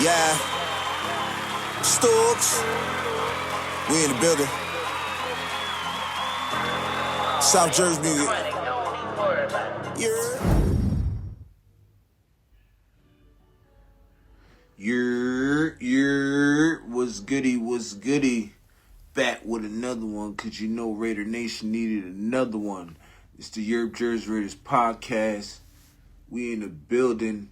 Yeah. Stokes. We in the building. South Jersey music. Yeah. What's goody? Back with another one, cause you know Raider Nation needed another one. It's the TheYurpJerz Raiders Podcast. We in the building.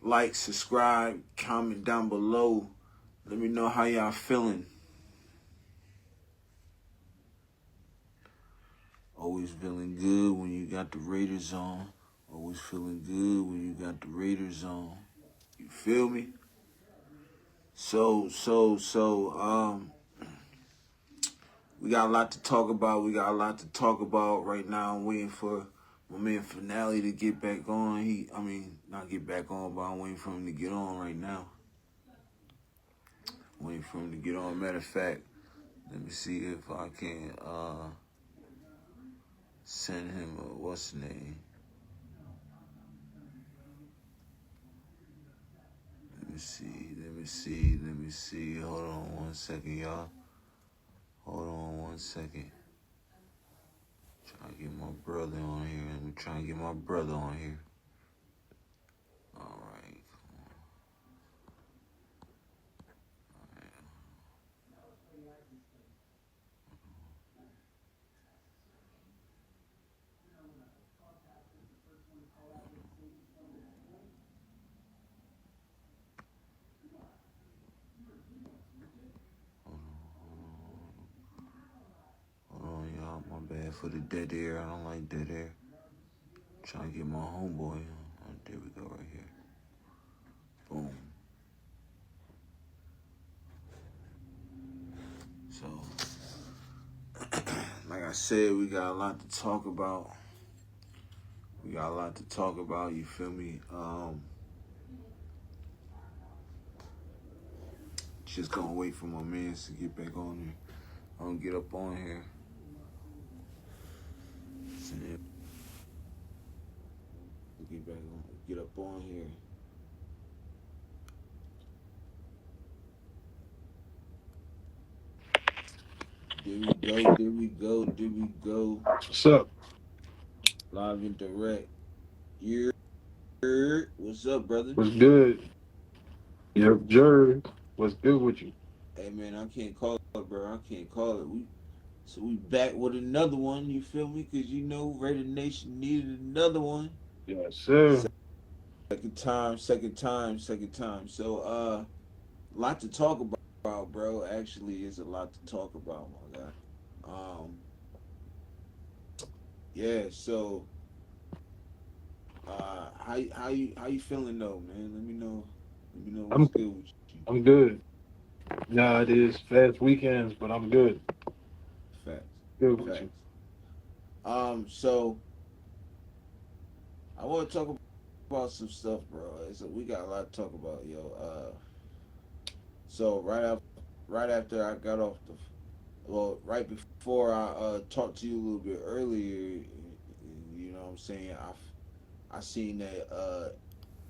Like, subscribe, comment down below. Let me know how y'all feeling. Always feeling good when you got the Raiders on. Always feeling good when you got the Raiders on. You feel me? So, we got a lot to talk about. Right now. I'm waiting for my man Finale to get back on. Not get back on, but I'm waiting for him to get on right now. Matter of fact, let me see if I can send him what's the name? Let me see. Hold on 1 second, y'all. Hold on 1 second. Trying to get my brother on here. All right. Hold on, y'all. My bad for the dead air. I don't like dead air. Trying to get my homeboy. Oh, there we go, right here. Boom. So, like I said, we got a lot to talk about. You feel me? Just gonna wait for my mans to get back on here. I'm gonna get up on here. Get up on here. There we go. What's up? Live and direct. What's up, brother? What's good? TheYurpJerz. What's good with you? Hey, man, I can't call it, bro. We back with another one, you feel me? Because you know Raider Nation needed another one. Yes, sir. Second time. So, lot to talk about, bro. Actually, it's a lot to talk about, my guy. Yeah. So, how you feeling though, man? Let me know what's I'm good with you. I'm good. Nah, it is fast weekends, but I'm good. Good with you. Facts. So I want to talk about some stuff, bro. So we got a lot to talk about, yo. So right after I got off right before I talked to you a little bit earlier, you know what I'm saying? I seen that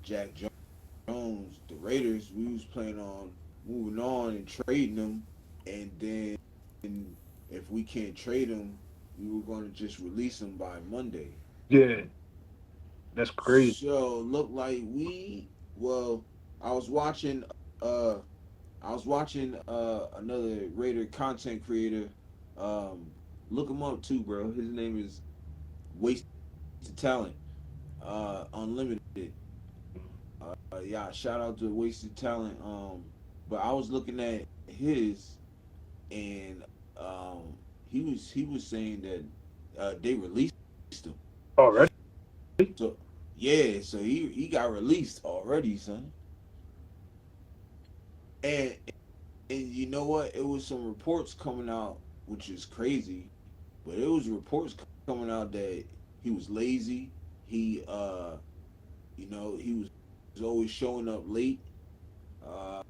Jack Jones, the Raiders, we was planning on moving on and trading him, and then if we can't trade him, we were going to just release him by Monday. Yeah, that's crazy. So look like well, I was watching uh another Raider content creator. Um, Look him up too, bro. His name is Wasted Talent. Unlimited. Yeah, shout out to Wasted Talent. But I was looking at his, and he was saying that they released him. Already? So yeah, so he got released already, son. And you know what? It was some reports coming out, which is crazy, but it was reports coming out that he was lazy. He he was always showing up late, uh,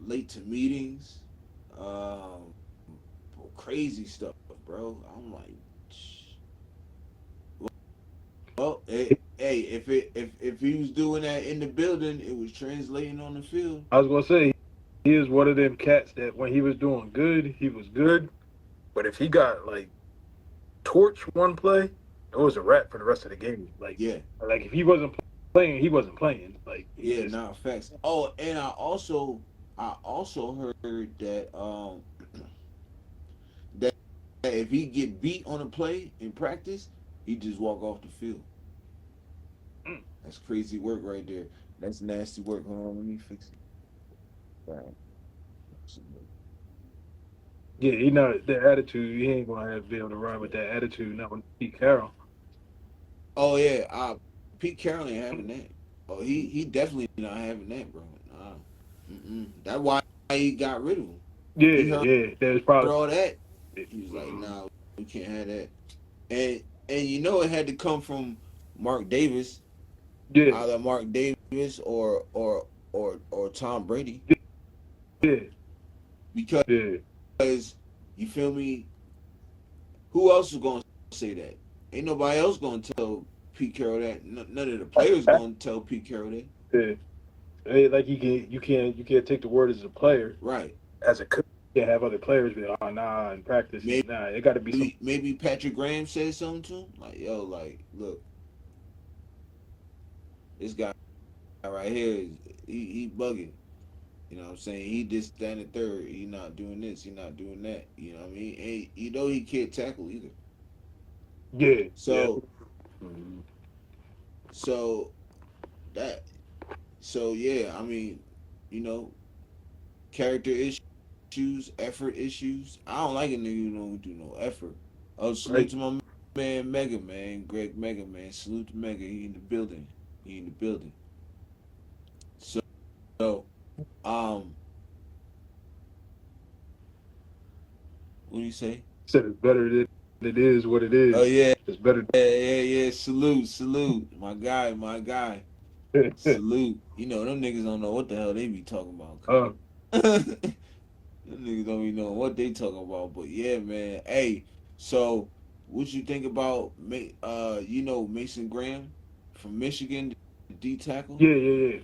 late to meetings, um, crazy stuff, bro. I'm like, well, hey, if he was doing that in the building, it was translating on the field. I was gonna say he is one of them cats that when he was doing good, he was good. But if he got like torch one play, it was a wrap for the rest of the game. Yeah, Like if he wasn't playing, he wasn't playing. Like he yeah, just not facts. Oh, and I also heard that that if he get beat on a play in practice, he just walk off the field. That's crazy work right there. That's nasty work. Hold on, let me fix it. Right. yeah, he not that attitude. He ain't gonna have to be able to run with that attitude. Not with Pete Carroll. Oh yeah, Pete Carroll ain't having that. Oh, he definitely not having that, bro. Nah. That's why he got rid of him. Yeah, He heard yeah. There's probably all that. He was like, nah, we can't have that. And you know it had to come from Mark Davis, yeah, either Mark Davis or Tom Brady, yeah, because yeah. you feel me. Who else is gonna say that? Ain't nobody else gonna tell Pete Carroll that. None of the players gonna tell Pete Carroll that. Yeah. Hey, like you can't take the word as a player. Right. As a coach, you can't have other players be like, oh nah in practice. Maybe Nah, it got to be some. maybe Patrick Graham said something to him. Like, yo, like, look, this guy right here he bugging. You know what I'm saying? He just standing third. He not doing this. He not doing that. You know what I mean? And you know he can't tackle either. Yeah, yeah. So so that so yeah, I mean, you know, character issues, effort issues. I don't like a nigga who don't do no effort. Oh, salute Right. to my man Mega Man, Greg Mega Man. Salute to Mega. He in the building. He in the building. So um, what do you say? Said it's better than it is what it Oh is. yeah, It's better. yeah. Salute, my guy, my guy. Salute. You know them niggas don't know what the hell they be talking about. uh, Them niggas don't even know what they talking about. But yeah, man. Hey, so what you think about Mason Graham from Michigan, the D tackle? yeah, yeah, yeah.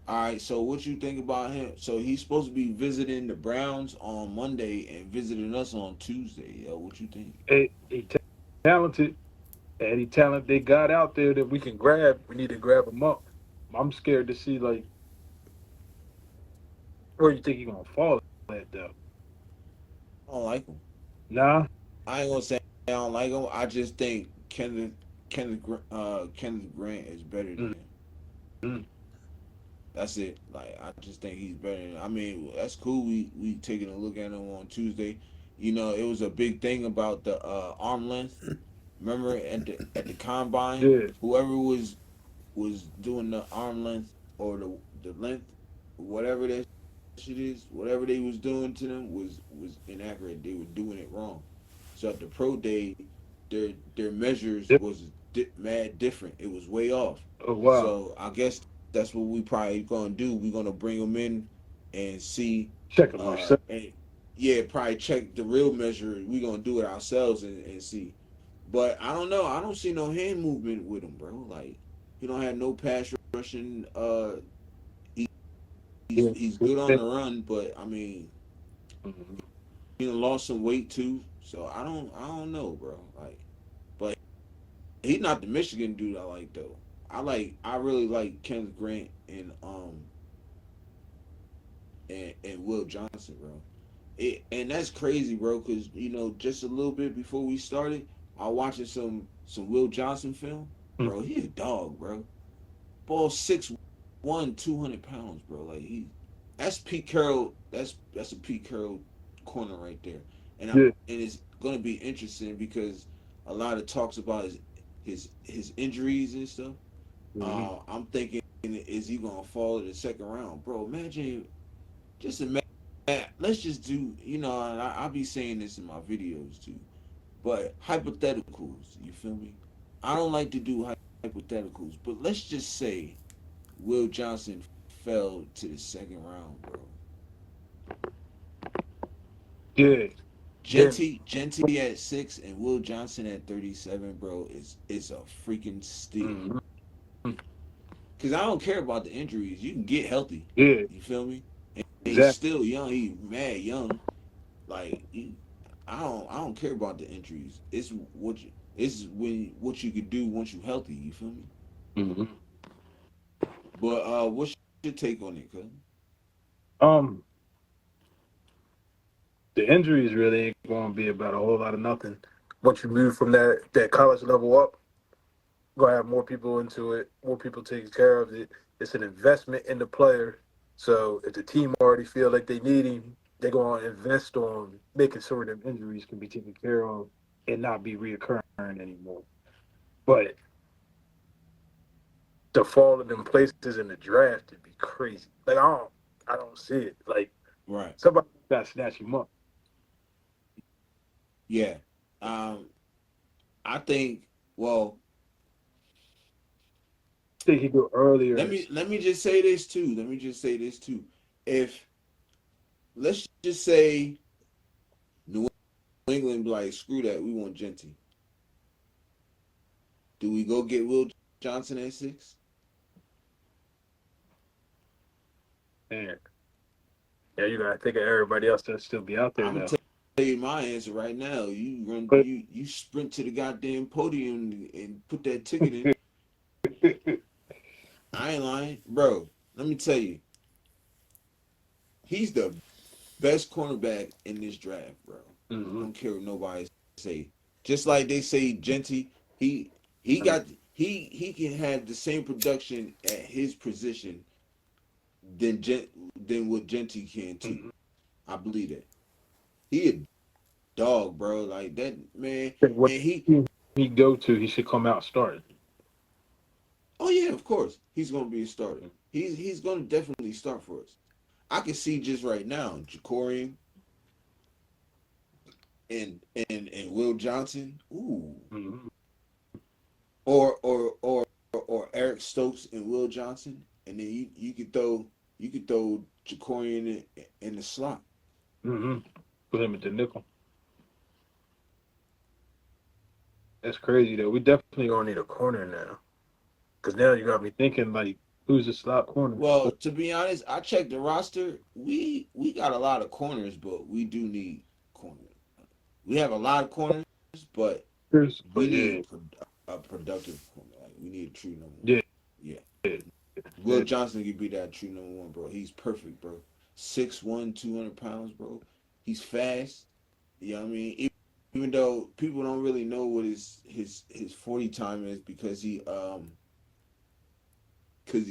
All right, so what you think about him? So he's supposed to be visiting the Browns on Monday and visiting us on Tuesday. Yo, what you think? He talented. Any talent they got out there that we can grab, we need to grab them up. I'm scared to see like where you think he gonna fall at though. I don't like him. Nah. I ain't gonna say I don't like him. I just think Kenneth Grant is better than him. Mm-hmm. That's it. Like I just think he's better. I mean, that's cool. We taking a look at him on Tuesday. You know, it was a big thing about the arm length. Remember at the combine, Yeah. whoever was doing the arm length or the length, whatever that shit is, whatever they was doing to them was inaccurate. They were doing it wrong. So at the pro day, their measures Yep. was mad different. It was way off. Oh wow. So I guess that's what we probably gonna do. We're gonna bring them in and see, Check him ourselves. and yeah, probably check the real measure. We gonna do it ourselves and see. But I don't know. I don't see no hand movement with him, bro. Like he don't have no pass rushing. He, Yeah. he's good on the run, but I mean, Mhm. he done lost some weight too. So I don't know, bro. Like, but he's not the Michigan dude I like though. I really like Kenneth Grant and Will Johnson, bro. And that's crazy, bro. Because just a little bit before we started, I watching some Will Johnson film, bro. He a dog, bro. Ball 6'1", 200 pounds, bro. Like that's Pete Carroll. That's a Pete Carroll corner right there. Yeah. And it's gonna be interesting because a lot of talks about his injuries and stuff. Mm-hmm. I'm thinking, is he gonna fall in the second round, bro? Just imagine. Let's just do, and I'll be saying this in my videos too, but hypotheticals. You feel me? I don't like to do hypotheticals, but let's just say Will Johnson fell to the second round, bro. Yeah. Then, Genty at 6 and Will Johnson at 37, bro, is a freaking steal. mhm. Cause I don't care about the injuries. You can get healthy. Yeah, You feel me? And he's exactly. still young. He's mad young. Like I don't care about the injuries. It's when what you could do once you healthy. You feel me? Hmm. But what's your take on it, cuz? Um, the injuries really ain't going to be about a whole lot of nothing. Once you move from that college level up, you're gonna have more people into it, more people taking care of it. It's an investment in the player. So if the team already feel like they need him, they're going to invest on making sure that injuries can be taken care of and not be reoccurring anymore. But to fall in them places in the draft would be crazy. Like I don't see it. Like Right. somebody got to snatch him up. Yeah. Um, I think. Well, I think he go earlier. let me just say this too. Let me just say this too. If let's just say New England be like screw that, we want Genty. Do we go get Will Johnson at 6? Man, yeah, you gotta think of everybody else that still be out there I'm gonna though. tell you my answer right now. But You sprint to the goddamn podium and put that ticket in. I ain't lying, bro. Let me tell you, he's the best cornerback in this draft, bro. I Mhm. don't care what nobody say. Just like they say, Genty, he he I mean, got he can have the same production at his position than what Genty can too. mhm. I believe that. He a dog, bro. Like that man, What and he. team he go to, he should come out starting. Oh yeah, of course, he's gonna be a starter. He's gonna definitely start for us. I can see just right now, Jacorian and Will Johnson. Ooh, Mhm. or or or or Eric Stokes and Will Johnson, and then you could throw Jacorian in the slot. Mhm. Put him at the nickel. That's crazy though. We definitely gonna need a corner now. Because now you got me thinking like, who's the slot corner? Well, to be honest, I checked the roster. We got a lot of corners, but we do need corners. We have a lot of corners, but we But yeah, need a productive corner. Like we need a true number one. yeah, Yeah, yeah, Will yeah. Johnson could be that true number one, bro. He's perfect, bro. 6'1", 200 pounds, bro. He's fast. You know what I mean? Even though people don't really know what his 40 time is because he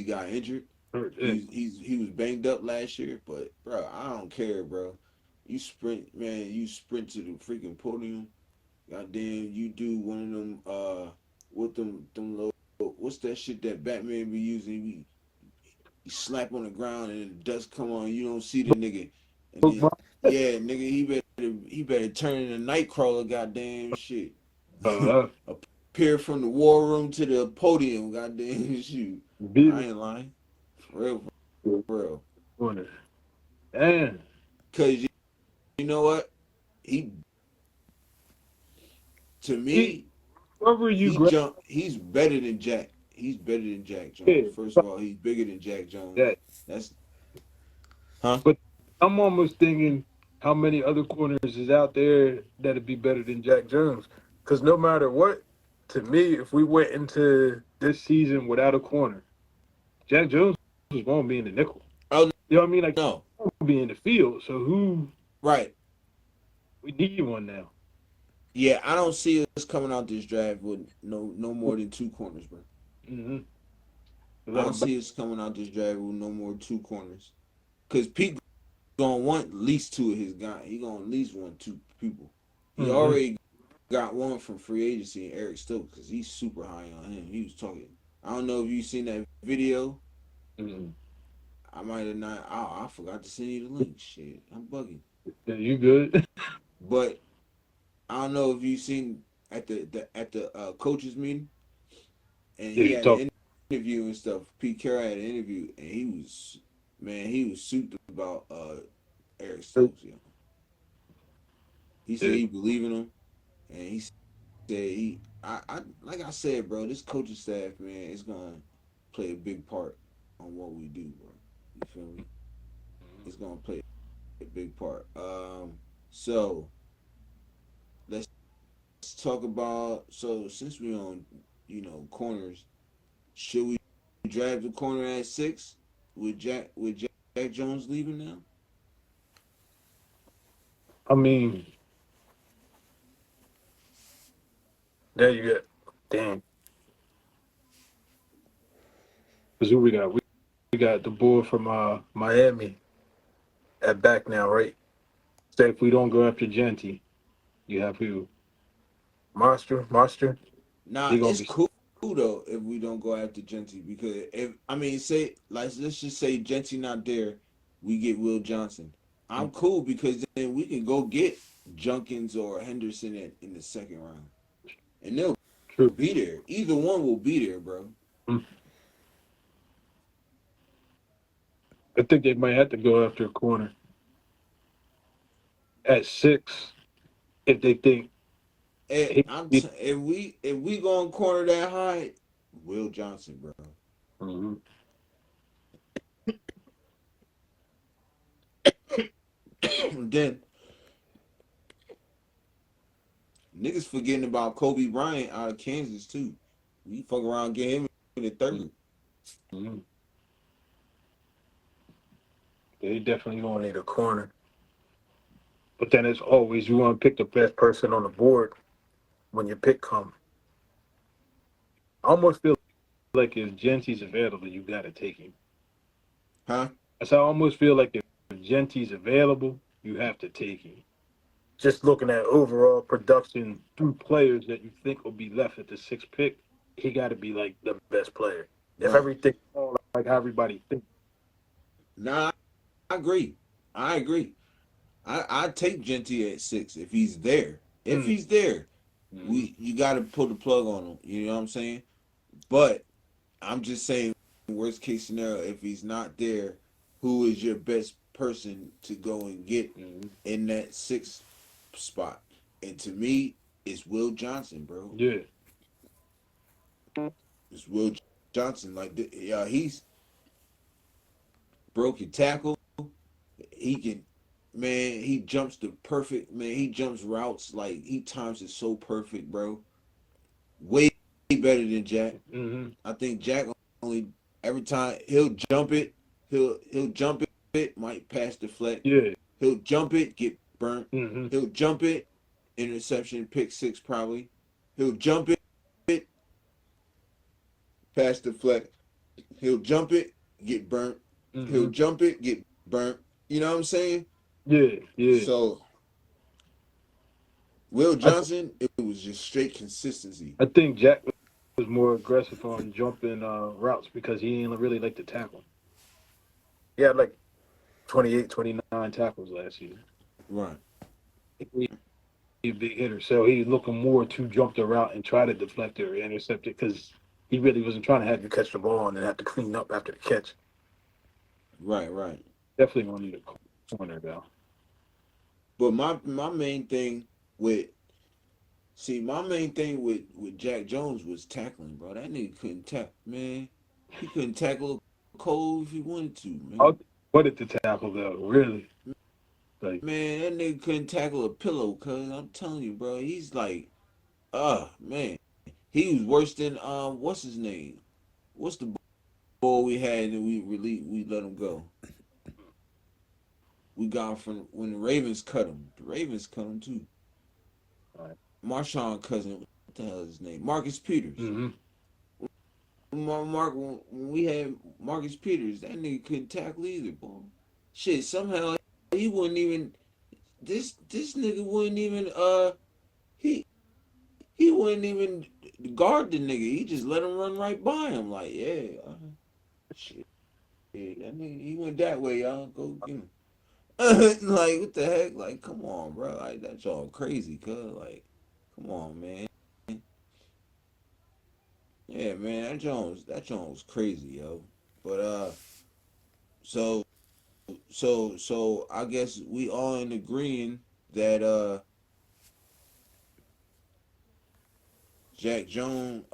got injured. Yeah. He was banged up last year, but bro, I don't care, bro. You sprint, man. You sprint to the freaking podium. Goddamn, you do one of them. With them little. What's that shit that Batman be using? You slap on the ground and the dust come on. You don't see the nigga, and then yeah, nigga, he better turn into Nightcrawler. Goddamn shit. Uh, Appear from the war room to the podium. Goddamn shoot. beat I ain't lying. For real, it. for real. Corner. And Cause you know what? He to he, me, whoever you he grab, jumped. He's better than Jack. He's better than Jack Jones. yeah, First of all, he's bigger than Jack Jones. that. That's huh? But I'm almost thinking how many other corners is out there that'd be better than Jack Jones. Because no matter what, to me, if we went into this season without a corner, Jack Jones was going to be in the nickel. Oh You know what I mean? Like, no, he's going to be in the field. So right? we need one now. Yeah, I don't see us coming out this draft with no more than two corners, bro. Mm-hmm. I don't see us coming out this draft with no more two corners. Cause Pete gonna want at least two of his guys. He gonna at least want two people. He Mm-hmm. already got one from free agency, Eric Stokes, because he's super high on him. He was talking. I don't know if you seen that video. Mm-hmm. I might have not. I forgot to send you the link. Shit, I'm bugging. Yeah, you good? But I don't know if you seen at the coaches meeting, and Yeah, he you had talk. an interview and stuff. Pete Carroll had an interview, and he was souped about Eric Stokes. You know? He said Yeah. he believe in him, and he said I like I said, bro. This coaching staff, man, is gonna play a big part on what we do, bro. You feel me? It's gonna play a big part. So let's talk about. So since we on, corners, should we draft the corner at 6 with Jack Jones leaving now? I mean, there you go. Damn. Because who we got? We got the boy from Miami at back now, right? Say if we don't go after Genty, you have who? Monster. Nah, He gonna it's be. cool though if we don't go after Genty because if I mean say like let's just say Genty not there, we get Will Johnson. I'm cool because then we can go get Junkins or Henderson in the second round, and they'll be True. there. Either one will be there, bro. Mm. I think they might have to go after a corner at 6 if they think he. If we going corner that high, Will Johnson, bro. Mhm. Then niggas forgetting about Kobe Bryant out of Kansas too. We fuck around get him in the third. Mhm. They definitely gonna need a corner. But then as always, you want to pick the best person on the board when your pick comes. I almost feel like if Genty's available, you got to take him. Huh? So I almost feel like if Genty's available, you have to take him. Just looking at overall production through players that you think will be left at the sixth pick, he got to be like the best player. If Right. everything like how everybody thinks. Nah, I agree. I agree. I take Genty at 6 if he's there. If Mm. he's there, Mm-hmm. you got to pull the plug on him. You know what I'm saying? But I'm just saying, worst case scenario, if he's not there, who is your best person to go and get Mm-hmm. in that 6th spot? And to me, it's Will Johnson, bro. Yeah. It's Will Johnson. Like, he's broken tackle. He can, man. He jumps the perfect man. He jumps routes like he times it so perfect, bro. Way better than Jack. Mm-hmm. I think Jack only every time he'll jump it, he'll jump it, might pass deflect. Yeah. He'll jump it, get burnt. Mm-hmm. He'll jump it, interception, pick six probably. He'll jump it, pass deflect. He'll jump it, get burnt. He'll Mm-hmm. jump it, get burnt. You know what I'm saying? Yeah. Yeah. So Will I Johnson, it was just straight consistency. I think Jack was more aggressive on jumping routes because he ain't really like to tackle. He had like 28, 29 tackles last year. Right. He a big hitter, so he's looking more to jump the route and try to deflect it or intercept it because he really wasn't trying to have you catch the ball and then have to clean up after the catch. Right. Definitely gonna need a corner though. But my main thing with my main thing with Jack Jones was tackling, bro. That nigga couldn't tackle, man. He couldn't tackle a Cole if he wanted to, man. I wanted to tackle though, really. Like, Man, that nigga couldn't tackle a pillow, cuz I'm telling you, bro. He's like, man. He was worse than what's his name? What's the boy we had and we let him go? We got him from when the Ravens cut him. The Ravens cut him too. right. Marshawn cousin, what the hell is his name? Marcus Peters. Mm-hmm. When we had Marcus Peters, that nigga couldn't tackle either, boy. Shit, somehow he wouldn't even this nigga wouldn't even he he wouldn't even guard the nigga. He just let him run right by him. Like, yeah, shit. Yeah, that nigga he went that way, y'all. Go get him. Like, what the heck? Like, come on, bro. Like, that's all crazy, cuz. Like, come on, man. Yeah, man, that Jones was crazy, yo. But so I guess we all in agreeing that Jack Jones.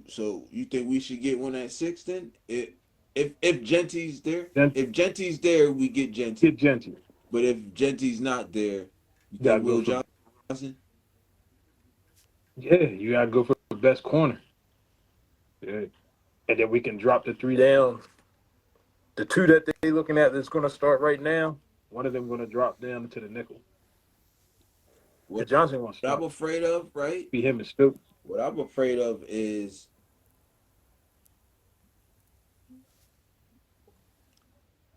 So you think we should get one at 6 then? If Genty's there, Then if Genty's there, we get Genty. get Genty. But if Genty's not there, you You gotta think go Will for Johnson? yeah. You gotta go for the best corner. Yeah, and then we can drop the three down. The two that they looking at that's going to start right now. One of them going to drop down to the nickel. What And Johnson going to I'm start. afraid of, right? Be him and Stokes. What I'm afraid of is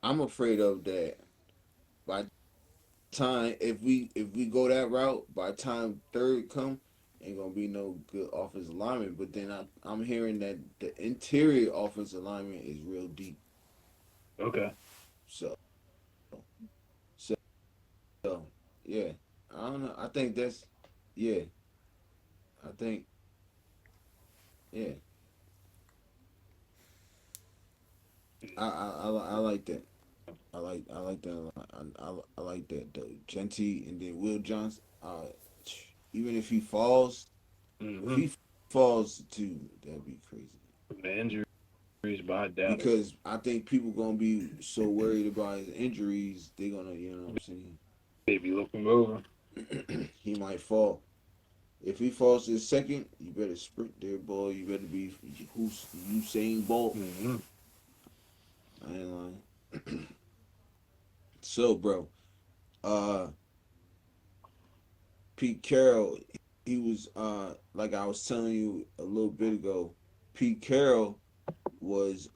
I'm afraid of that by time if we go that route, by time third come, ain't gonna be no good offensive alignment. But then I'm hearing that the interior offensive alignment is real deep. Okay. So so yeah. I don't know. I think that's yeah. I think yeah. I like that. I like that a lot. I like that though. Genty and then Will Johnson. Even if he falls, if Mm-hmm. he falls too, that'd be crazy. The injuries, but I doubt it. Because I think people gonna be so worried about his injuries, they gonna, you know what I'm They be looking over. saying? He might fall. If he falls to the second, you better sprint there, boy. You better be who's Usain Bolt. Mm-hmm. I ain't lying. So, bro, uh, Pete Carroll, he was like I was telling you a little bit ago. Pete Carroll was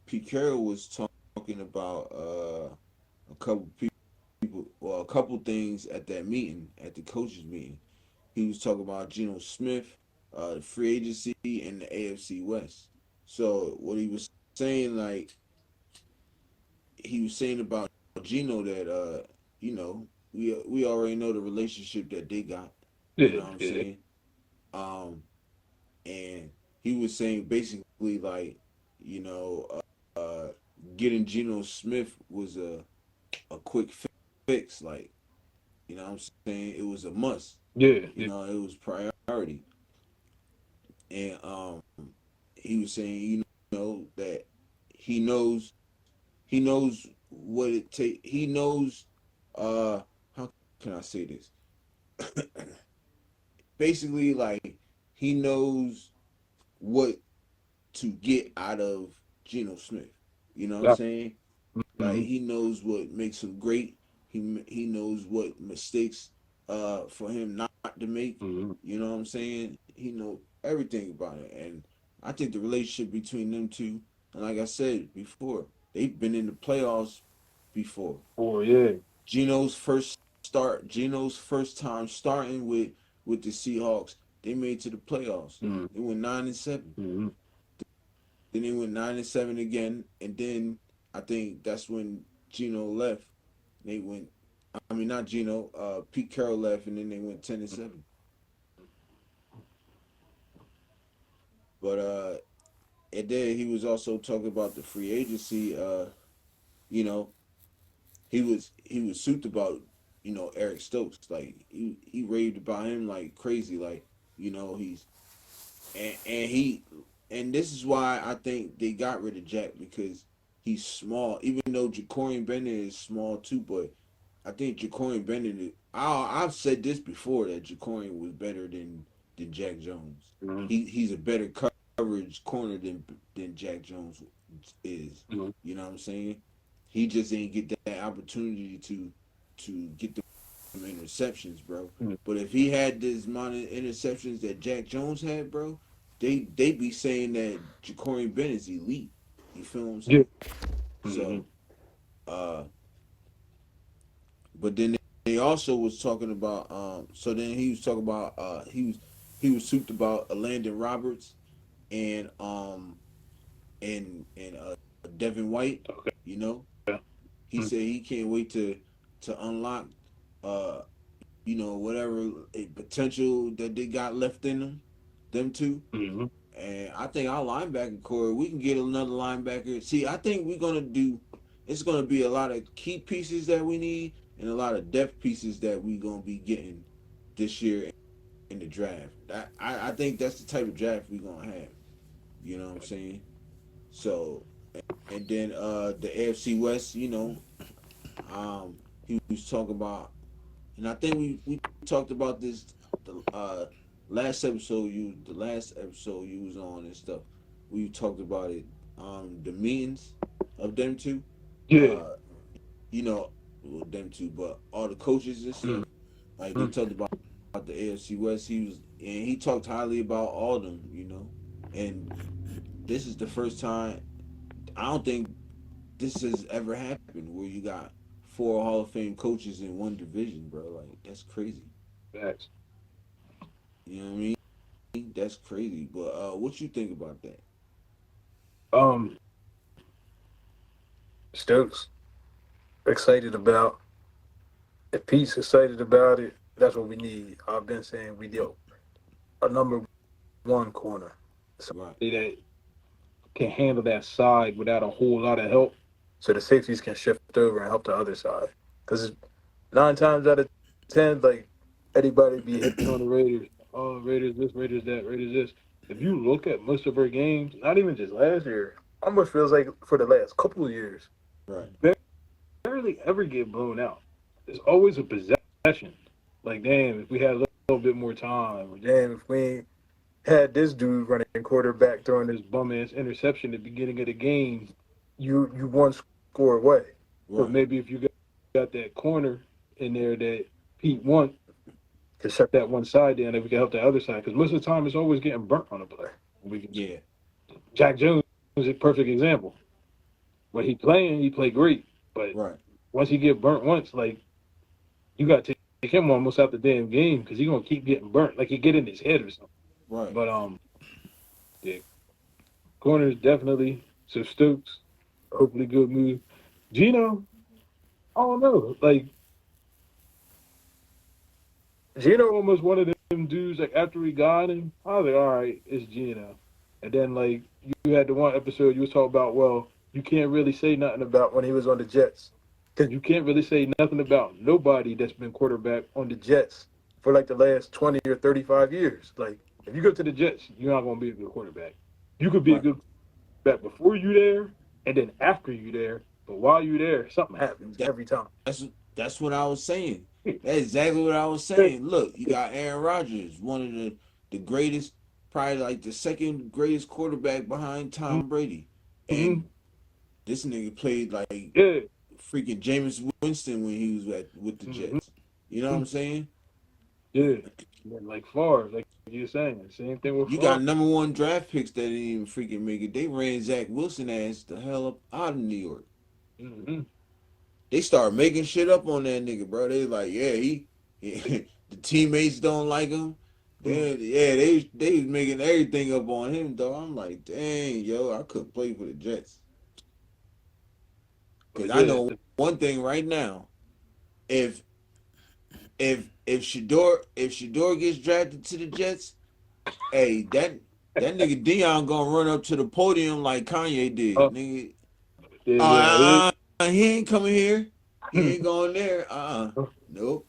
Pete Carroll was talking about a couple people, well, a couple things at that meeting, at the coaches meeting. He was talking about Geno Smith, the free agency, and the AFC West. So what he was saying, like he was saying about Geno that we already know the relationship that they got. You Yeah, know what I'm yeah. saying? Um, and he was saying basically like you know getting Geno Smith was a quick fix. Like you know what I'm saying, it was a must. Yeah, You yeah. know, it was priority. And he was saying that he knows he knows what it take. He knows how can I say this? Basically, like he knows what to get out of Geno Smith. You know what I'm Yeah. saying? Like Mm-hmm. he knows what makes him great. He knows what mistakes for him not to make. Mm-hmm. You know what I'm saying? He know everything about it, and I think the relationship between them two, and like I said before, they've been in the playoffs before. Oh, yeah. Geno's first time starting with the Seahawks, they made to the playoffs. Mm-hmm. They went 9-7. Mm-hmm. Then they went 9-7 again, and then I think that's when Geno left. They went. I mean, not Geno. Pete Carroll left, and then they went 10-7. But and then he was also talking about the free agency. You know, he was souped about Eric Stokes. Like he raved about him like crazy. Like he's and he and this is why I think they got rid of Jack because he's small. Even though Jacorian Bennett is small too, but I think Jacorian Bennett. I've said this before that Jacorian was better than Jack Jones. Mm-hmm. He's a better coverage corner than Jack Jones is. Mm-hmm. You know what I'm saying? He just didn't get that opportunity to get them interceptions, bro. Mm-hmm. But if he had this amount of interceptions that Jack Jones had, bro, they be saying that Jacorian Bennett's elite. You feel what I'm Yeah. saying? Mm-hmm. So, uh, but then they also was talking about so then he was talking about he was souped about Landon Roberts and Devin White, Okay. you know. Yeah. He said he can't wait to unlock uh whatever potential that they got left in them two. Mm-hmm. And I think our linebacker core, we can get another linebacker. See, I think we're gonna do. It's gonna be a lot of key pieces that we need, and a lot of depth pieces that we gonna be getting this year in the draft. I think that's the type of draft we gonna have. You know what I'm saying? So and then the AFC West, he was talking about, and I think we talked about this the the last episode you was on and stuff. We talked about it. The meetings of them two. Yeah. Uh, you know, well, them two, but all the coaches and stuff. Like they Mm-hmm. talked about the AFC West. He talked highly about all of them. And this is the first time, I don't think this has ever happened where you got four Hall of Fame coaches in one division, bro. Like that's crazy. Facts. You know what I mean? That's crazy. But what you think about that? Um, Stokes excited about. If Pete's excited about it, that's what we need. I've been saying we need a number one corner, Right. somebody that can handle that side without a whole lot of help, so the safeties can shift over and help the other side. Because 9 times out of 10, like anybody be hitting on the Raiders. Oh, Raiders this, Raiders that, Raiders this. If you look at most of our games, not even just last year, almost feels like for the last couple of years, Right. barely ever get blown out. There's always a possession. Like, damn, if we had a little bit more time, or damn, if we had this dude running quarterback throwing this bum ass interception at the beginning of the game, you one score away. But Right. maybe if you got that corner in there that Pete wants, to shut that one side down, that we can help the other side. Because most of the time, it's always getting burnt on the play. We can, Yeah. Jack Jones is a perfect example. When he play great. But Right. once he get burnt once, like, you got to take him almost out the damn game because he's going to keep getting burnt. Like, he get in his head or something. Right. But, yeah, corners definitely. So Stokes, hopefully good move. Gino, I don't know. Like, Gino almost one of them dudes, like, after we got him, I was like, all right, it's Gino. And then, like, you had the one episode you was talking about, well, you can't really say nothing about when he was on the Jets. Because you can't really say nothing about nobody that's been quarterback on the Jets for, like, the last 20 or 35 years. Like, if you go to the Jets, you're not going to be a good quarterback. You could be a Right. good quarterback before you there and then after you there. But while you there, something happens That, every time. that's what I was saying. That's exactly what I was saying. Look, you got Aaron Rodgers, one of the greatest, probably like the second greatest quarterback behind Tom Brady, Mm-hmm. and this nigga played like Yeah. freaking Jameis Winston when he was with the Mm-hmm. Jets. You know what I'm saying? Yeah. And like Favre, like you're saying, same thing with You got Favre. number one draft picks that didn't even freaking make it. They ran Zach Wilson ass the hell up out of New York. Mm-hmm. They started making shit up on that nigga, bro. They like, yeah, the teammates don't like him. They was making everything up on him, though. I'm like, dang, yo, I couldn't play for the Jets. Cause But I yeah, know one thing right now. If if Shador gets drafted to the Jets, hey, that nigga Dion gonna run up to the podium like Kanye did, uh, nigga. yeah, yeah. He ain't coming here. He ain't going there. Nope.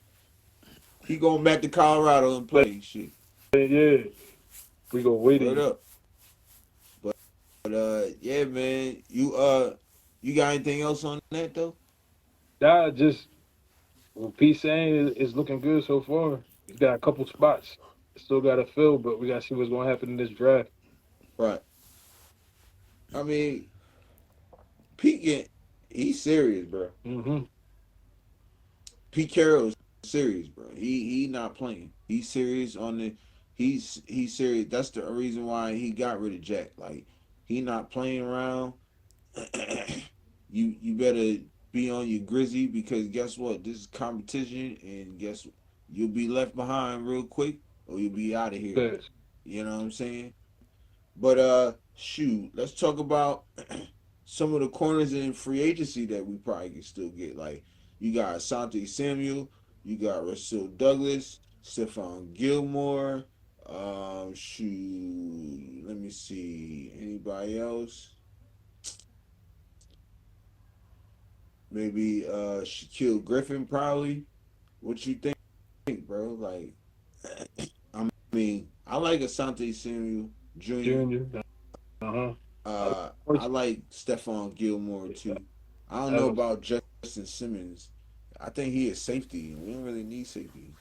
He going back to Colorado and Like, play shit. yeah, we gonna wait a Word year. up. But yeah, man. You got anything else on that though? Nah, just what Pete saying is looking good so far. He's got a couple spots. Still got to fill, but we got to see what's gonna happen in this draft. Right. I mean, he's serious, bro. Mm-hmm. Pete Carroll is serious, bro. He not playing. He's serious on the. He's serious. That's the reason why he got rid of Jack. Like he not playing around. You better be on your grizzy because guess what? This is competition, and guess what? You'll be left behind real quick, or you'll be out of here. Fast. You know what I'm saying? But shoot, let's talk about some of the corners in free agency that we probably can still get. Like you got Asante Samuel, you got Russell Douglas, Stephon Gilmore. Shoot, let me see. Anybody else? maybe Shaquille Griffin probably. What you think, bro? Like, I mean, I like Asante Samuel Jr. Junior. Uh-huh. I like Stephon Gilmore too. I don't know That was about Justin Simmons. I think he is safety, and we don't really need safety.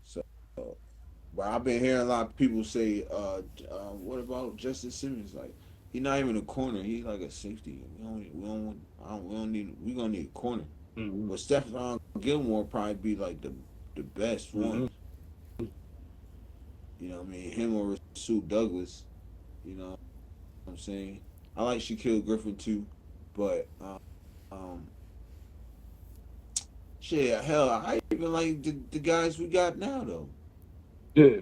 So, but I've been hearing a lot of people say, "What about Justin Simmons? Like, he's not even a corner. He's like a safety. We don't need. We gonna need a corner." mm-hmm. But Stephon Gilmore probably be like the best Mm-hmm. one. You know what I mean? Him or Sue Douglas. You know what I'm saying? I like Shaquille Griffin too, but shit, hell, I even like the guys we got now though. Yeah.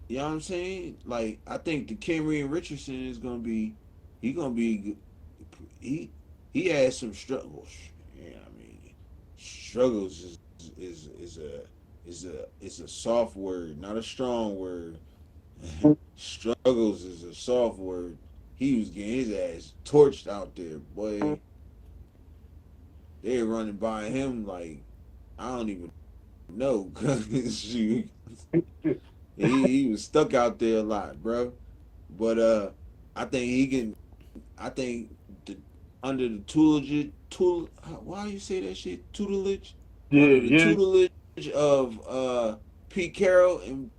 You know what I'm saying? Like I think the Cameron Richardson is gonna be, he gonna be, he he has some struggles. Yeah, I mean, struggles is a soft word, not a strong word. Struggles is a soft word. He was getting his ass torched out there, boy. They were running by him like I don't even know, cause he was stuck out there a lot, bro. But I think he can. I think the under the tutelage, why do you say that shit? Tutelage, Yeah, under the yeah. tutelage of Pete Carroll and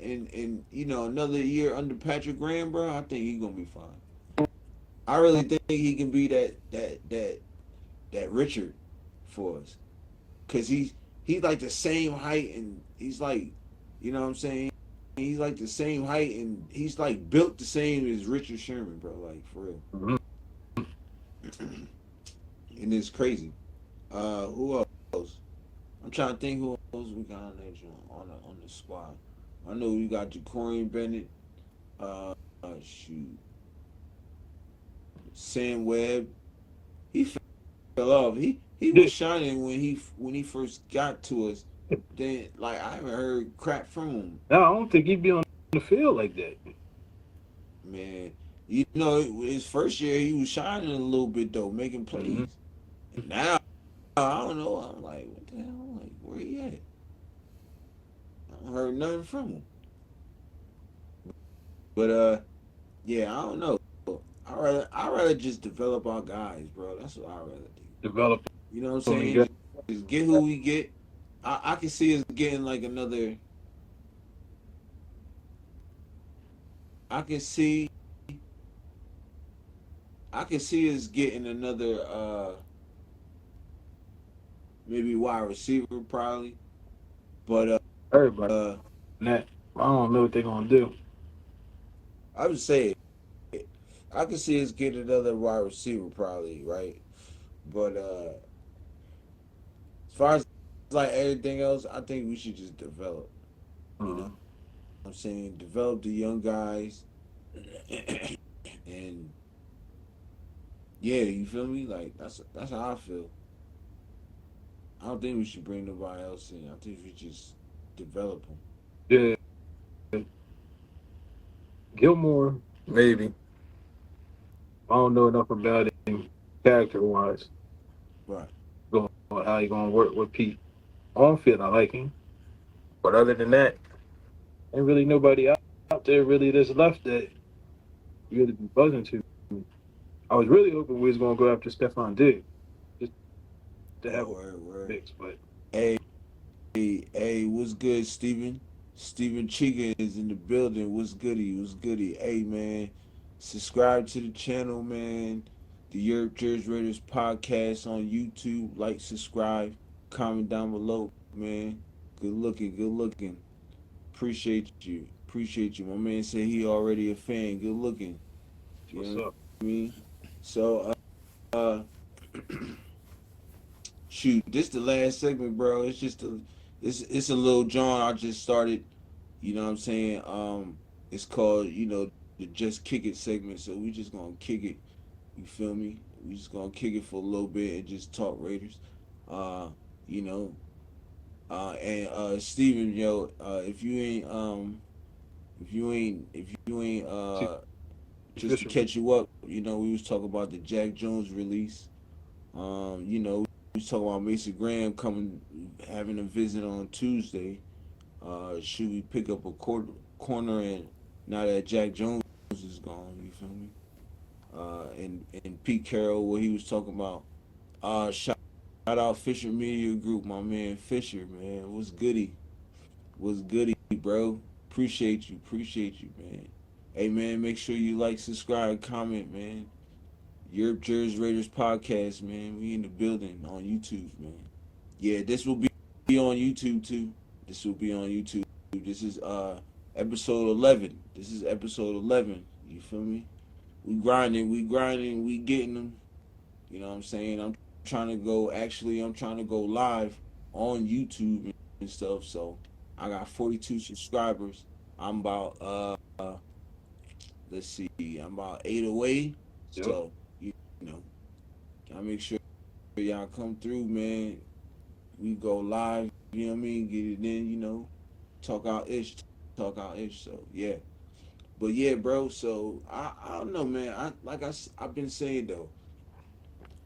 and another year under Patrick Graham, bro. I think he's gonna be fine. I really think he can be that Richard for us, cause he's like the same height and he's like, you know what I'm saying? He's like the same height and he's like built the same as Richard Sherman, bro. Like for real. Mm-hmm. And it's crazy. Who else? I'm trying to think who else we got on that on the squad. I know we got Jacorian Bennett. Shoot, Sam Webb. He fell off. He Yeah. was shining when he first got to us. Then like I haven't heard crap from him, No, I don't think he'd be on the field like that. man. You know, his first year he was shining a little bit though, making Mm-hmm. plays. And now I don't know. I'm like, what the hell? I'm like, where he at? I haven't heard nothing from him. But yeah, I don't know. I rather just develop our guys, bro. That's what I rather do. Develop You know what I'm them and saying? get. Just get who we get. I can see us getting like another. I can see I can see us getting another maybe wide receiver probably. But Everybody. That I don't know what they're gonna do. I would say I can see us getting another wide receiver probably, right? But as far as like everything else, I think we should just develop. You know Mm-hmm. what I'm saying? Develop the young guys and yeah, you feel me? Like that's how I feel. I don't think we should bring nobody else in. I think we just develop them. Yeah, Gilmore maybe. I don't know enough about him character wise. Right. Going how he gonna work with Pete. On field, I like him, but other than that, ain't really nobody out there really that's left that you really be buzzing to. I was really hoping we was gonna go after Stephon Diggs just to have Oh, a word. mix, but Hey, hey, what's good, Steven? Steven Chica is in the building. What's goody? What's goody? Hey, man, subscribe to the channel, man. TheYurpJerz Raiders Podcast on YouTube. Like, subscribe, comment down below, man. Good looking, good looking. Appreciate you. Appreciate you. My man said he already a fan. Good looking. You what's know up? what I mean? So, shoot, this the last segment, bro. It's a little John I just started. You know what I'm saying? It's called the Just Kick It segment. So we just gonna kick it. You feel me? We just gonna kick it for a little bit and just talk Raiders. Uh, you know, and Steven, yo, if you ain't See, just to Fisher. catch you up, we was talking about the Jack Jones release. You know, was talking about Mason Graham coming, having a visit on Tuesday. Should we pick up a corner and now that Jack Jones is gone? You feel me? And Pete Carroll, what he was talking about. Shout out Fisher Media Group, my man Fisher, man. What's goody? What's goody, bro? Appreciate you, man. Hey, man, make sure you like, subscribe, comment, man. TheYurpJerz Raiders Podcast, man. We in the building on YouTube, man. Yeah, this will be on YouTube too. This will be on YouTube. This is episode 11. This is episode 11. You feel me? We getting them. You know what I'm saying? I'm trying to go live on YouTube and stuff. So I got 42 subscribers. I'm about let's see, I'm about 8 away. Yep. So you know, I make sure y'all come through, man. We go live, you know what I mean? Get it in, talk out ish, So yeah, but yeah, bro. So I don't know, man. I've been saying though,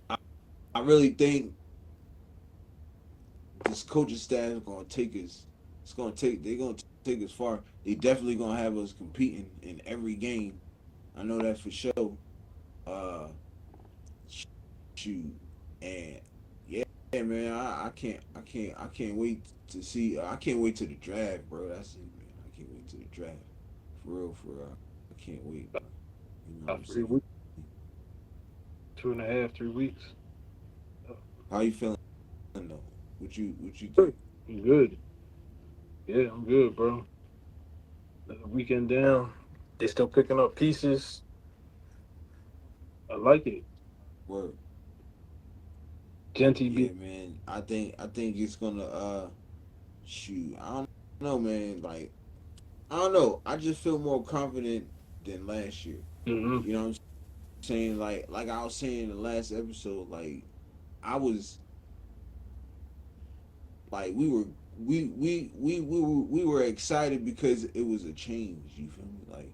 I, I really think this coaching staff is gonna take us. They're gonna take us far. They definitely gonna have us competing in every game. I know that for sure. Uh, shoot, and yeah, man. I can't wait to see. I can't wait to the draft, bro. That's it, man. I can't wait to the draft. For real, for real. I can't wait, bro. You know what I'm About three saying? weeks, 2.5, 3 weeks. How you feeling though? What you think? Good. I'm good. Yeah, I'm good, bro. Another weekend down. They still picking up pieces. I like it. Word. Genty Yeah, be man. I think it's gonna shoot. I don't know, man. Like I don't know. I just feel more confident than last year. hmm You know what I'm saying? Like I was saying in the last episode, like I was like we were excited because it was a change. You feel me? Like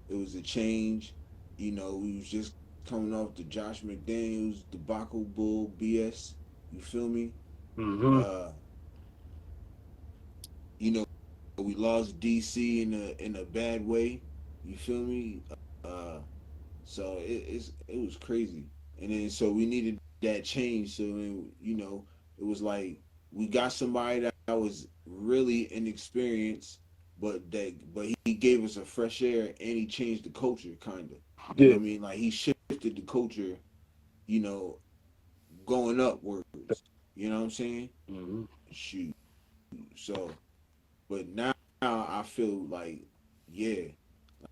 it was a change. We was just coming off the Josh McDaniels debacle bull BS. You feel me? hmm Uh, we lost DC in a bad way. You feel me? Uh, so it was crazy, and then so we needed that change. So then, it was like we got somebody that was really inexperienced, but he gave us a fresh air and he changed the culture, kind of. You know Yeah. what I mean? Like he shifted the culture. You know, going upwards. You know what I'm saying? hmm Shoot. So, but now I feel like, yeah,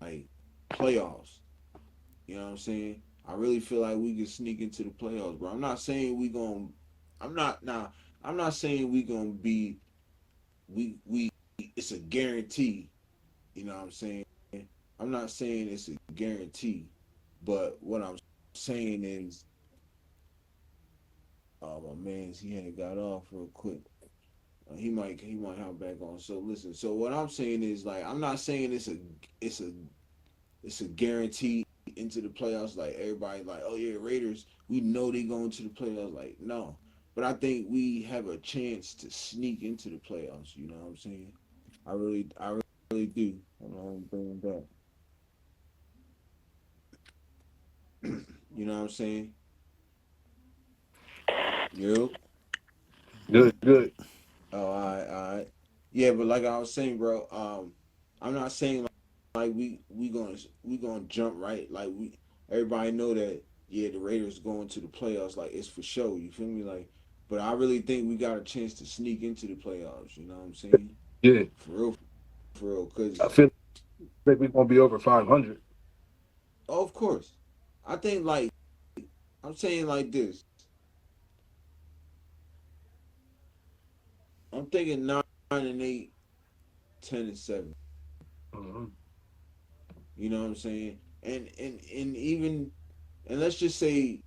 like playoffs. You know what I'm saying? I really feel like we can sneak into the playoffs, bro. I'm not saying we going I'm not now I'm not saying we gonna be we it's a guarantee, you know what I'm saying? I'm not saying it's a guarantee, but what I'm saying is my man's he had got off real quick. He might hop back on. So listen, so what I'm saying is like I'm not saying it's a it's a guarantee into the playoffs. Like everybody, like, oh yeah, Raiders, we know they going to the playoffs. Like no, but I think we have a chance to sneak into the playoffs. You know what I'm saying? I really do. I'm gonna bring them back. You know what I'm saying? Yep. Good, good. Oh, all right. Yeah, but like I was saying, bro, I'm not saying like we gonna jump right. Like we everybody know that yeah, the Raiders going to the playoffs. Like it's for sure. You feel me? Like, but I really think we got a chance to sneak into the playoffs. You know what I'm saying? Yeah. For real, for real. I Cause feel like we're gonna be over 500. oh, of course, I think like I'm saying like this. I'm thinking 9-8, 10-7. hmm You know what I'm saying? And even and let's just say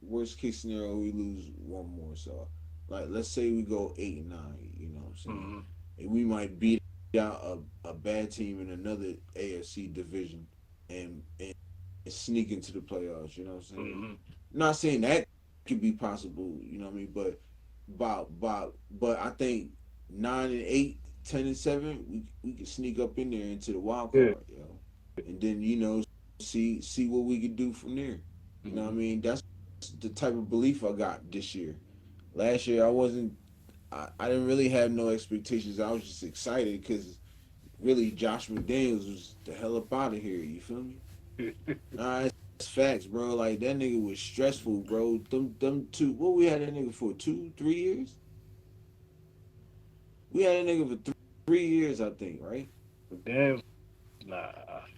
worst case scenario we lose one more. So like let's say we go 8-9. You know what I'm saying? hmm And we might beat out a bad team in another AFC division and sneak into the playoffs. You know what I'm saying? hmm I'm not saying that. could be possible. You know what I mean? But I think 9 and 8, 10 and 7, we can sneak up in there into the wild Yeah. card, yo, and then see what we could do from there. You know what I Mm-hmm. mean? That's the type of belief I got this year. Last year I wasn't. I didn't really have no expectations. I was just excited because really Josh McDaniels was the hell up out of here. You feel me? Nah, that's facts, bro. Like that nigga was stressful, bro. Them two. What we had that nigga for 2, 3 years? We had that nigga for 3 years, I think, right? Damn, nah.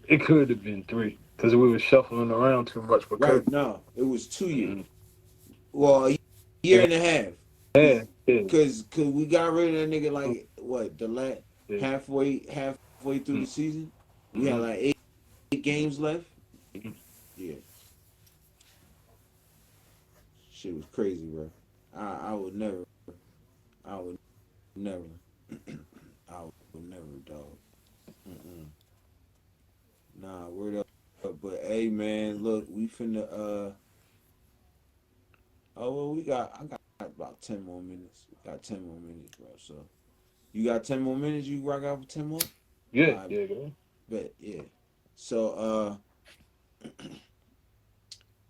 It could have been three because we were shuffling around too much, but Right. could. No, it was 2 years. Mm-hmm. Well, a year Yeah, and a half. yeah, Cause, yeah. cause we got rid of that nigga like what the last Yeah. halfway through the season. We had Mm-hmm. like eight games left. Mm-hmm. Yeah, shit was crazy, bro. I would never. I would never. I would never, dog. Mm-mm. Nah, word up. But hey, man, look, we finna. Oh well, I got about 10 more minutes. We got 10 more minutes, bro. So you got 10 more minutes. You rock out for 10 more. Yeah, I yeah, go. bet. Yeah. So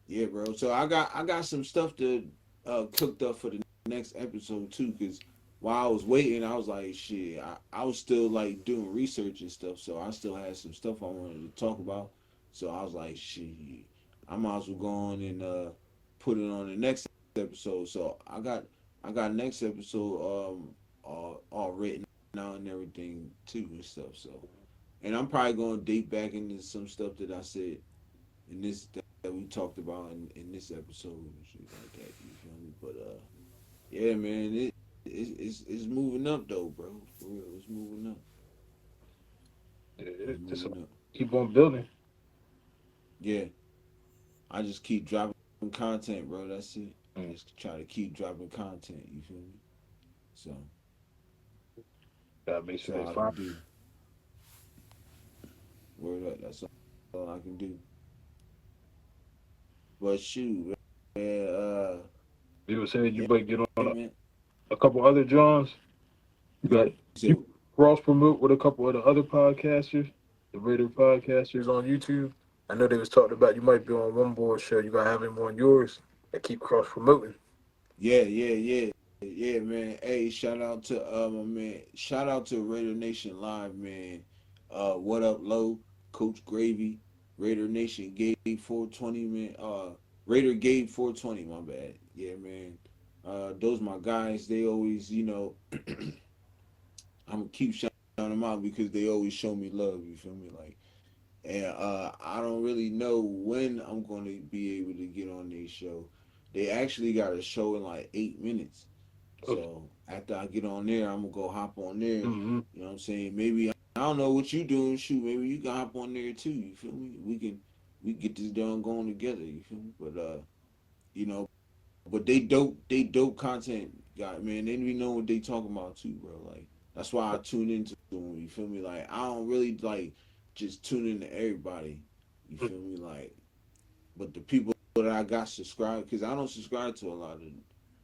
yeah, bro. So I got some stuff to cooked up for the next episode too. Cause while I was waiting, I was like, shit. I was still like doing research and stuff. So I still had some stuff I wanted to talk about. So I was like, shit. I might as well go on and put it on the next episode. So I got next episode all written out and everything too and stuff. So and I'm probably gonna date back into some stuff that I said in this that we talked about in this episode and shit like that. You feel me? But yeah, man, it's moving up though, bro. For real, it's moving up. Yeah, It's just moving up. keep on building. Yeah, I just keep dropping content, bro. That's it. Mm. Just try to keep dropping content. You feel me? So Gotta make that's sure they all I find. can do. Word up. That's all I can do. But shoot, man. You were saying you Yeah, might get on man. a couple other Johns. You got So you cross promote with a couple of the other podcasters, the Raider podcasters on YouTube. I know they was talking about you might be on one board show. You gotta have him on yours and keep cross promoting. yeah, man. Hey, shout out to my man. Shout out to Raider Nation Live, man. What up, Low? Coach Gravy, Raider Nation Gabe 420, man. Raider Gabe 420, my bad. Yeah, man. Those my guys. They always, I'm gonna keep shouting them out because they always show me love. You feel me? Like, and I don't really know when I'm gonna be able to get on their show. They actually got a show in like 8 minutes. Okay. So after I get on there, I'm gonna go hop on there. Mm-hmm. You know what I'm saying? Maybe I don't know what you doing. Shoot, maybe you can hop on there too. You feel me? We can get this done going together. You feel me? But you know, but they dope content guy, man. They be know what they talking about too, bro. Like that's why I tune into them. You feel me? Like I don't really like just tune into everybody. You feel me? Like, but the people that I got subscribed because I don't subscribe to a lot of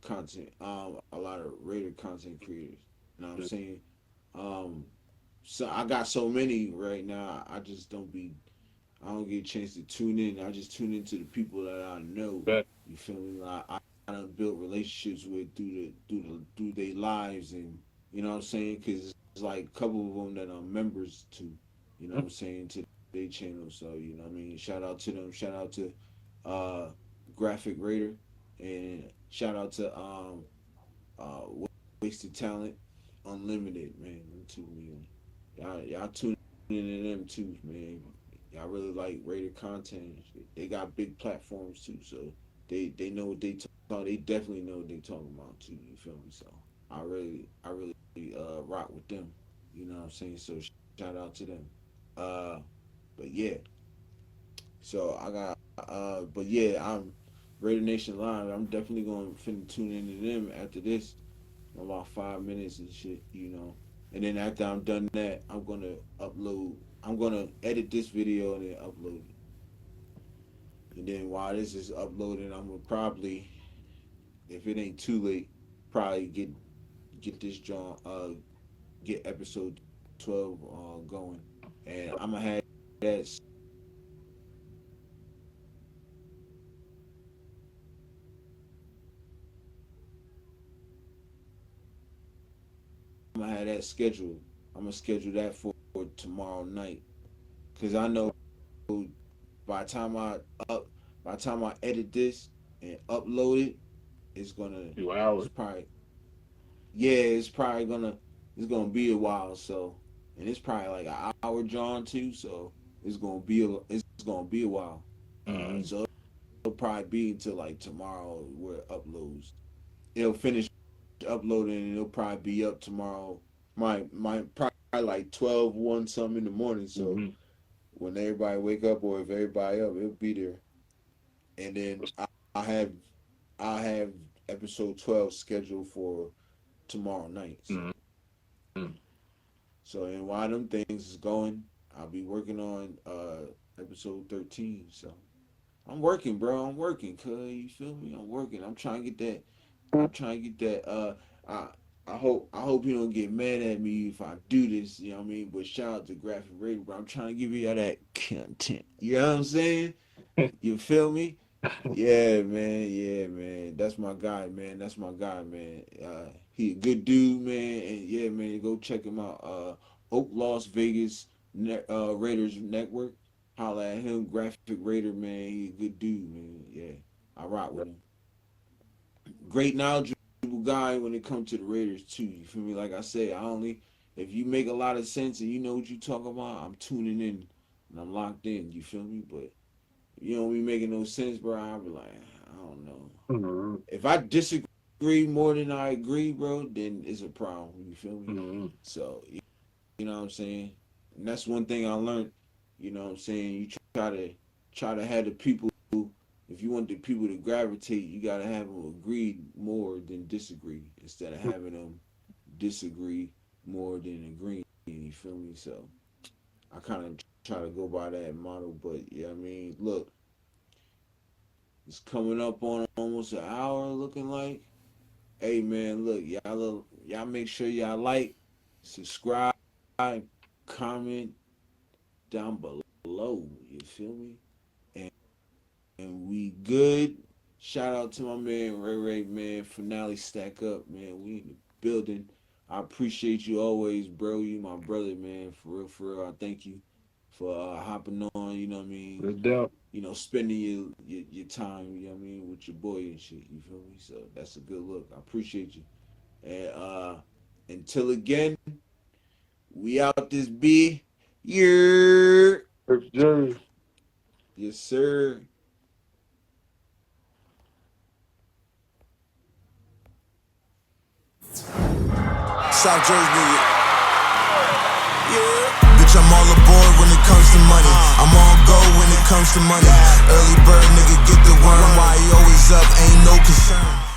content, a lot of rated content creators. You know what I'm saying? Um, so I got so many right now. I just don't be. I don't get a chance to tune in. I just tune into the people that I know. But You feel me? Like I done built relationships with through their lives, and you know what I'm saying? Because it's like a couple of them that I'm members to. You know what I'm saying, to their channel. So you know what I mean. Shout out to them. Shout out to uh, Graphic Raider, and shout out to uh, Wasted Talent Unlimited, man. Them two, man. Y'all tune into them too, man. Y'all really like rated content. They got big platforms too, so they know what they talk. They definitely know what they talking about too. You feel me? So I really rock with them. You know what I'm saying? So shout out to them. Uh, but yeah, so I got but yeah, I'm Raider Nation Live. I'm definitely going to finna tune into them after this in about 5 minutes and shit. And then after I'm done that, I'm gonna upload. I'm gonna edit this video and then upload it. And then while this is uploading, I'm gonna probably if it ain't too late, probably get this joint get episode 12 going, and I'm gonna have that I'm gonna have that scheduled. I'm gonna schedule that for tomorrow night, cause I know by the time I up by the time I edit this and upload it, it's gonna Few it's hours. probably yeah, it's gonna be a while. So, and it's probably like an hour drawn too. So it's gonna be a while. Mm-hmm. So it'll probably be until like tomorrow where it uploads. It'll finish uploading and it'll probably be up tomorrow. My probably like 12, 1 something in the morning. So Mm-hmm. when everybody wake up or if everybody up, it'll be there. And then I have I have episode 12 scheduled for tomorrow night. So Mm-hmm. and while them things is going, I'll be working on episode 13. So I'm working, bro. I'm working, cuz you feel me? I'm working. I'm trying to get that. I'm trying to get that. I I hope you don't get mad at me if I do this. You know what I mean? But shout out to Graphic Radio, bro. I'm trying to give you all that content. You know what I'm saying? You feel me? Yeah, man. Yeah, man. That's my guy, man. That's my guy, man. He a good dude, man. And yeah, man, go check him out. Oak Las Vegas Raiders Network. Holla at him, Graphic Raider, man. He a good dude, man. Yeah, I rock with him. Great knowledgeable guy when it comes to the Raiders too. You feel me? Like I said, I only if you make a lot of sense and you know what you talk about, I'm tuning in and I'm locked in. You feel me? But you don't be making no sense, bro. I'll be like, I don't know. Mm-hmm. If I disagree more than I agree, bro, then it's a problem. You feel me? Mm-hmm. So you know what I'm saying? And that's one thing I learned. You know what I'm saying? You try to have the people. If you want the people to gravitate, you gotta have them agree more than disagree, instead of having them disagree more than agreeing. You feel me? So I kind of try to go by that model. But yeah, I mean, look, it's coming up on almost an hour, looking like. Hey man, look, y'all make sure y'all like, subscribe, comment down below. You feel me? And we good. Shout out to my man Ray, man. Finale stack up, man. We in the building. I appreciate you always, bro. You my brother, man. For real. I thank you for hopping on. You know what I mean? No doubt. You know, spending your time. You know what I mean, with your boy and shit. You feel me? So that's a good look. I appreciate you. And until again, we out this B. TheYurpJerz. Yes, sir. South Jersey nigga. Yeah. Bitch, I'm all aboard when it comes to money. I'm on go when it comes to money. Early bird nigga get the worm. Why he always up? Ain't no concern.